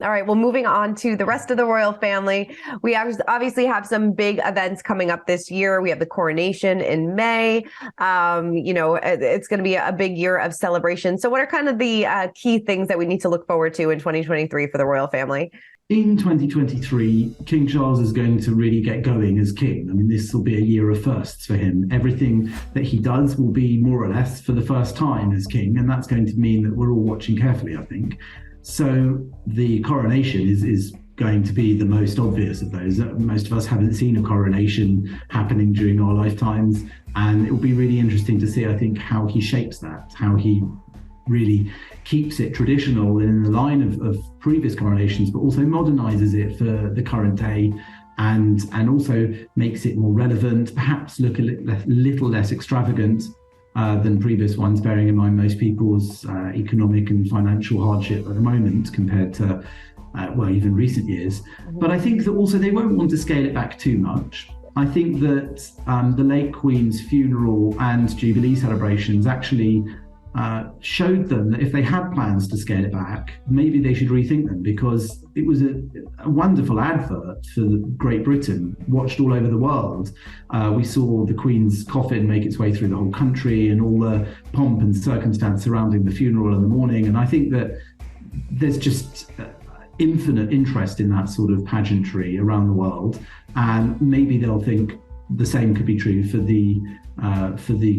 All right. Well, moving on to the rest of the royal family, we obviously have some big events coming up this year. We have the coronation in May. It's going to be a big year of celebration. So what are kind of the key things that we need to look forward to in 2023 for the royal family? In 2023, King Charles is going to really get going as king. I mean, this will be a year of firsts for him. Everything that he does will be more or less for the first time as king, and that's going to mean that we're all watching carefully, I think. So the coronation is going to be the most obvious of those. Most of us haven't seen a coronation happening during our lifetimes, and it will be really interesting to see, I think, how he shapes that, how he really keeps it traditional in the line of previous coronations, but also modernizes it for the current day, and also makes it more relevant, perhaps look a little less extravagant than previous ones, bearing in mind most people's economic and financial hardship at the moment compared to, even recent years. But I think that also they won't want to scale it back too much. I think that the late Queen's funeral and Jubilee celebrations actually showed them that if they had plans to scale it back, maybe they should rethink them, because it was a wonderful advert for Great Britain, watched all over the world. We saw the Queen's coffin make its way through the whole country and all the pomp and circumstance surrounding the funeral in the morning. And I think that there's just infinite interest in that sort of pageantry around the world. And maybe they'll think the same could be true for the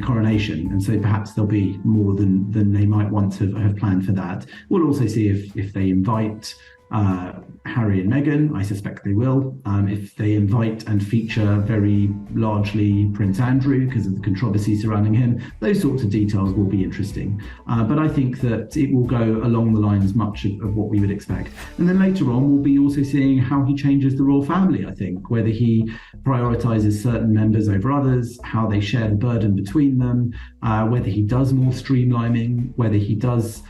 coronation, and so perhaps there'll be more than they might want to have planned for that. We'll also see if they invite Harry and Meghan. I suspect they will. If they invite and feature very largely Prince Andrew because of the controversy surrounding him, those sorts of details will be interesting. But I think that it will go along the lines much of what we would expect. And then later on, we'll be also seeing how he changes the royal family, I think, whether he prioritizes certain members over others, how they share the burden between them, whether he does more streamlining, whether he does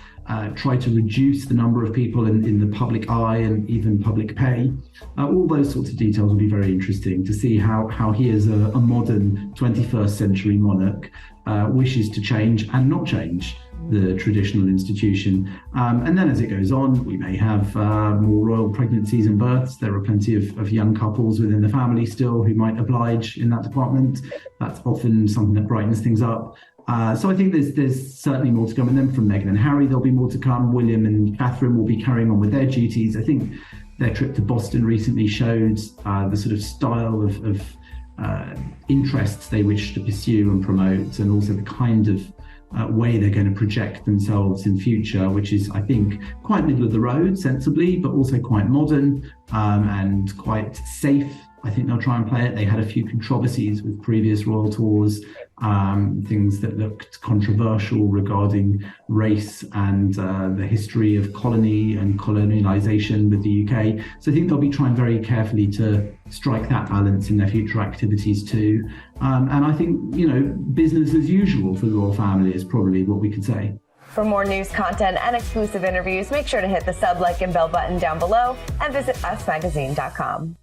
try to reduce the number of people in the public eye and even public pay. All those sorts of details will be very interesting to see how he, as a modern 21st century monarch, wishes to change and not change the traditional institution. And then as it goes on, we may have more royal pregnancies and births. There are plenty of young couples within the family still who might oblige in that department. That's often something that brightens things up. So I think there's certainly more to come. And then from Meghan and Harry, there'll be more to come. William and Catherine will be carrying on with their duties. I think their trip to Boston recently showed the sort of style of interests they wish to pursue and promote, and also the kind of way they're going to project themselves in future, which is, I think, quite middle of the road, sensibly, but also quite modern and quite safe. I think they'll try and play it. They had a few controversies with previous royal tours, things that looked controversial regarding race and the history of colony and colonialization with the UK. So I think they'll be trying very carefully to strike that balance in their future activities too. And I think, business as usual for the royal family is probably what we could say. For more news content and exclusive interviews, make sure to hit the sub, like, and bell button down below and visit usmagazine.com.